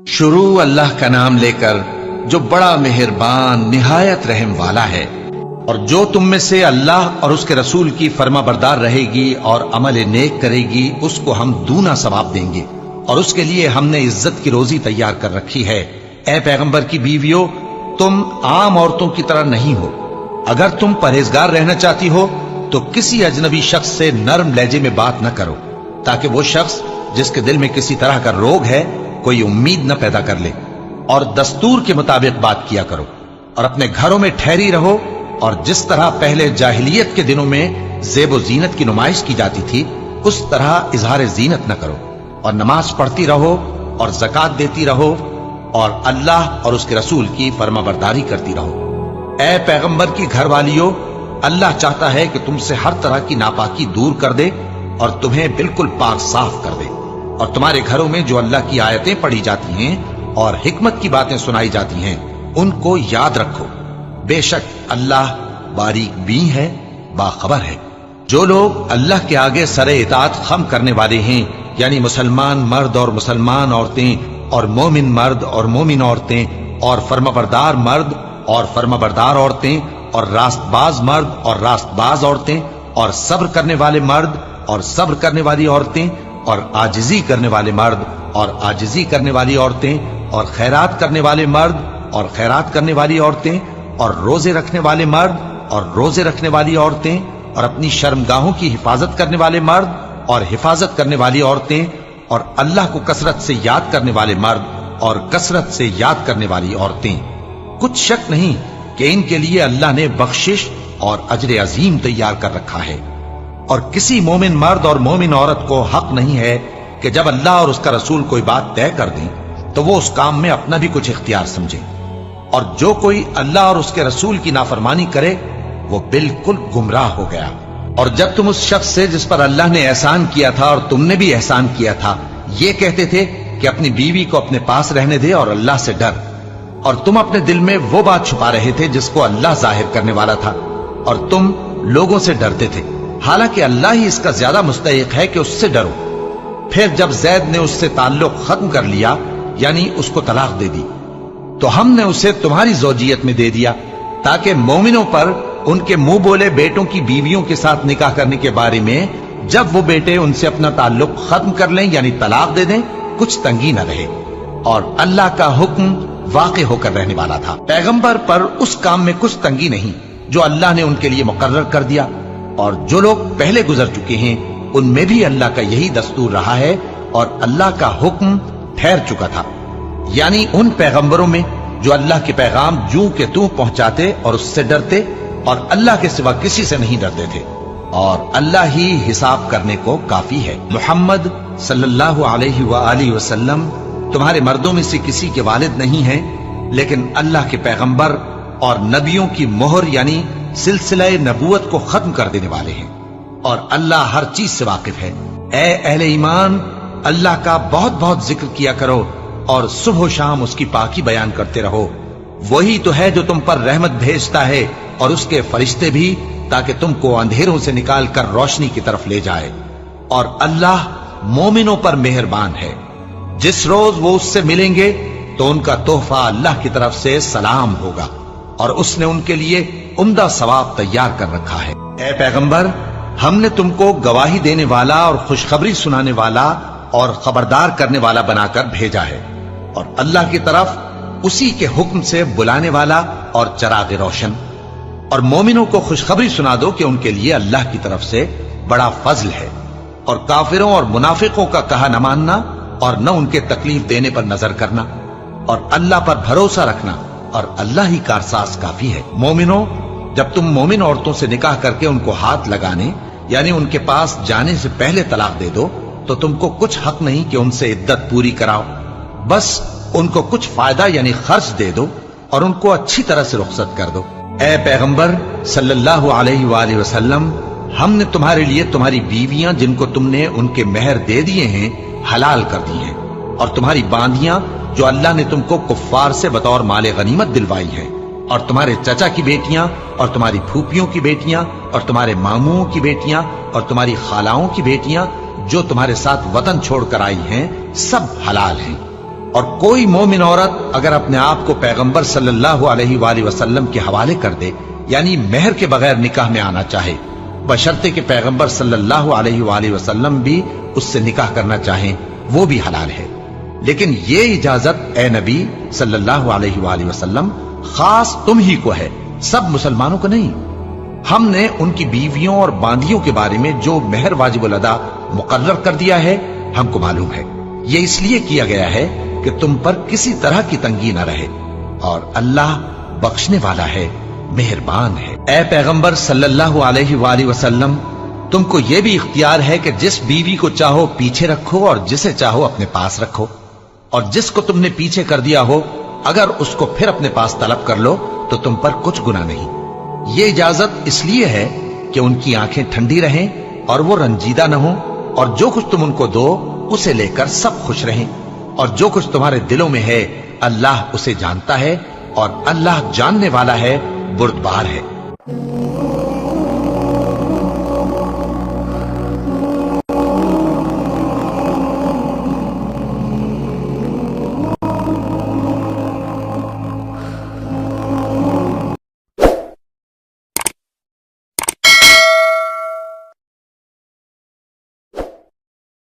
شروع اللہ کا نام لے کر جو بڑا مہربان نہایت رحم والا ہے۔ اور جو تم میں سے اللہ اور اس کے رسول کی فرما بردار رہے گی اور عمل نیک کرے گی، اس کو ہم دونا ثواب دیں گے، اور اس کے لیے ہم نے عزت کی روزی تیار کر رکھی ہے۔ اے پیغمبر کی بیویوں، تم عام عورتوں کی طرح نہیں ہو۔ اگر تم پرہیزگار رہنا چاہتی ہو تو کسی اجنبی شخص سے نرم لہجے میں بات نہ کرو، تاکہ وہ شخص جس کے دل میں کسی طرح کا روگ ہے کوئی امید نہ پیدا کر لے۔ اور دستور کے مطابق بات کیا کرو، اور اپنے گھروں میں ٹھہری رہو، اور جس طرح پہلے جاہلیت کے دنوں میں زیب و زینت کی نمائش کی جاتی تھی، اس طرح اظہار زینت نہ کرو، اور نماز پڑھتی رہو اور زکوٰۃ دیتی رہو، اور اللہ اور اس کے رسول کی فرما برداری کرتی رہو۔ اے پیغمبر کی گھر والیوں، اللہ چاہتا ہے کہ تم سے ہر طرح کی ناپاکی دور کر دے اور تمہیں بالکل پاک صاف کر دے، اور تمہارے گھروں میں جو اللہ کی آیتیں پڑھی جاتی ہیں اور حکمت کی باتیں سنائی جاتی ہیں ان کو یاد رکھو۔ بے شک اللہ باریک بین ہے، باخبر ہے۔ جو لوگ اللہ کے آگے سر اطاعت خم کرنے والے ہیں، یعنی مسلمان مرد اور مسلمان عورتیں، اور مومن مرد اور مومن عورتیں، اور فرمانبردار مرد اور فرمانبردار عورتیں، اور راست باز مرد اور راست باز عورتیں، اور صبر کرنے والے مرد اور صبر کرنے والی عورتیں، اور عاجزی کرنے والے مرد اور عاجزی کرنے والی عورتیں، اور خیرات کرنے والے مرد اور خیرات کرنے والی عورتیں، اور روزے رکھنے والے مرد اور روزے رکھنے والی عورتیں، اور اپنی شرمگاہوں کی حفاظت کرنے والے مرد اور حفاظت کرنے والی عورتیں، اور اللہ کو کثرت سے یاد کرنے والے مرد اور کثرت سے یاد کرنے والی عورتیں۔ کچھ شک نہیں کہ ان کے لیے اللہ نے بخشش اور اجر عظیم تیار کر رکھا ہے۔ اور کسی مومن مرد اور مومن عورت کو حق نہیں ہے کہ جب اللہ اور اس کا رسول کوئی بات طے کر دیں تو وہ اس کام میں اپنا بھی کچھ اختیار سمجھے۔ اور جو کوئی اللہ اور اس کے رسول کی نافرمانی کرے وہ بالکل گمراہ ہو گیا۔ اور جب تم اس شخص سے جس پر اللہ نے احسان کیا تھا اور تم نے بھی احسان کیا تھا یہ کہتے تھے کہ اپنی بیوی کو اپنے پاس رہنے دے اور اللہ سے ڈر، اور تم اپنے دل میں وہ بات چھپا رہے تھے جس کو اللہ ظاہر کرنے والا تھا، اور تم لوگوں سے ڈرتے تھے، حالانکہ اللہ ہی اس کا زیادہ مستحق ہے کہ اس سے ڈرو۔ پھر جب زید نے اس سے تعلق ختم کر لیا، یعنی اس کو طلاق دے دی، تو ہم نے اسے تمہاری زوجیت میں دے دیا تاکہ مومنوں پر ان کے منہ بولے بیٹوں کی بیویوں کے ساتھ نکاح کرنے کے بارے میں جب وہ بیٹے ان سے اپنا تعلق ختم کر لیں یعنی طلاق دے دیں کچھ تنگی نہ رہے، اور اللہ کا حکم واقع ہو کر رہنے والا تھا۔ پیغمبر پر اس کام میں کچھ تنگی نہیں جو اللہ نے ان کے لیے مقرر کر دیا، اور جو لوگ پہلے گزر چکے ہیں ان میں بھی اللہ کا یہی دستور رہا ہے، اور اللہ کا حکم ٹھہر چکا تھا، یعنی ان پیغمبروں میں جو اللہ کے پیغام جوں کے توں پہنچاتے اور اس سے ڈرتے اور اللہ کے سوا کسی سے نہیں ڈرتے تھے، اور اللہ ہی حساب کرنے کو کافی ہے۔ محمد صلی اللہ علیہ وآلہ وسلم تمہارے مردوں میں سے کسی کے والد نہیں ہیں، لیکن اللہ کے پیغمبر اور نبیوں کی مہر یعنی سلسلہ نبوت کو ختم کر دینے والے ہیں، اور اللہ ہر چیز سے واقف ہے۔ اے اہل ایمان، اللہ کا بہت بہت ذکر کیا کرو اور صبح و شام اس کی پاکی بیان کرتے رہو۔ وہی تو ہے جو تم پر رحمت بھیجتا ہے اور اس کے فرشتے بھی، تاکہ تم کو اندھیروں سے نکال کر روشنی کی طرف لے جائے۔ اور اللہ مومنوں پر مہربان ہے۔ جس روز وہ اس سے ملیں گے تو ان کا تحفہ اللہ کی طرف سے سلام ہوگا، اور اس نے ان کے لیے عمدہ ثواب تیار کر رکھا ہے۔ اے پیغمبر، ہم نے تم کو گواہی دینے والا اور خوشخبری سنانے والا اور خبردار کرنے والا بنا کر بھیجا ہے، اور اللہ کی طرف اسی کے حکم سے بلانے والا اور چراغ روشن۔ اور مومنوں کو خوشخبری سنا دو کہ ان کے لیے اللہ کی طرف سے بڑا فضل ہے، اور کافروں اور منافقوں کا کہا نہ ماننا اور نہ ان کے تکلیف دینے پر نظر کرنا، اور اللہ پر بھروسہ رکھنا، اور اللہ ہی کارساز کافی ہے۔ مومنوں، جب تم مومن عورتوں سے نکاح کر کے ان کو ہاتھ لگانے یعنی ان کے پاس جانے سے پہلے طلاق دے دو تو تم کو کچھ حق نہیں کہ ان سے عدت پوری کراؤ، بس ان کو کچھ فائدہ یعنی خرچ دے دو اور ان کو اچھی طرح سے رخصت کر دو۔ اے پیغمبر صلی اللہ علیہ وآلہ وسلم، ہم نے تمہارے لیے تمہاری بیویاں جن کو تم نے ان کے مہر دے دیے ہیں حلال کر دی ہیں، اور تمہاری باندیاں جو اللہ نے تم کو کفار سے بطور مال غنیمت دلوائی ہیں، اور تمہارے چچا کی بیٹیاں اور تمہاری پھوپھیوں کی بیٹیاں اور تمہارے ماموں کی بیٹیاں اور تمہاری خالاؤں کی بیٹیاں جو تمہارے ساتھ وطن چھوڑ کر آئی ہیں، سب حلال ہیں۔ اور کوئی مومن عورت اگر اپنے آپ کو پیغمبر صلی اللہ علیہ وآلہ وسلم کے حوالے کر دے، یعنی مہر کے بغیر نکاح میں آنا چاہے، بشرطے کہ پیغمبر صلی اللہ علیہ وآلہ وسلم بھی اس سے نکاح کرنا چاہیں، وہ بھی حلال ہے۔ لیکن یہ اجازت اے نبی صلی اللہ علیہ وآلہ وسلم خاص تم ہی کو ہے، سب مسلمانوں کو نہیں۔ ہم نے ان کی بیویوں اور باندیوں کے بارے میں جو مہر واجب الادا مقرر کر دیا ہے ہم کو معلوم ہے، یہ اس لیے کیا گیا ہے کہ تم پر کسی طرح کی تنگی نہ رہے، اور اللہ بخشنے والا ہے، مہربان ہے۔ اے پیغمبر صلی اللہ علیہ وآلہ وسلم، تم کو یہ بھی اختیار ہے کہ جس بیوی کو چاہو پیچھے رکھو اور جسے چاہو اپنے پاس رکھو، اور جس کو تم نے پیچھے کر دیا ہو اگر اس کو پھر اپنے پاس طلب کر لو تو تم پر کچھ گناہ نہیں۔ یہ اجازت اس لیے ہے کہ ان کی آنکھیں ٹھنڈی رہیں اور وہ رنجیدہ نہ ہوں، اور جو کچھ تم ان کو دو اسے لے کر سب خوش رہیں، اور جو کچھ تمہارے دلوں میں ہے اللہ اسے جانتا ہے، اور اللہ جاننے والا ہے، بردبار ہے۔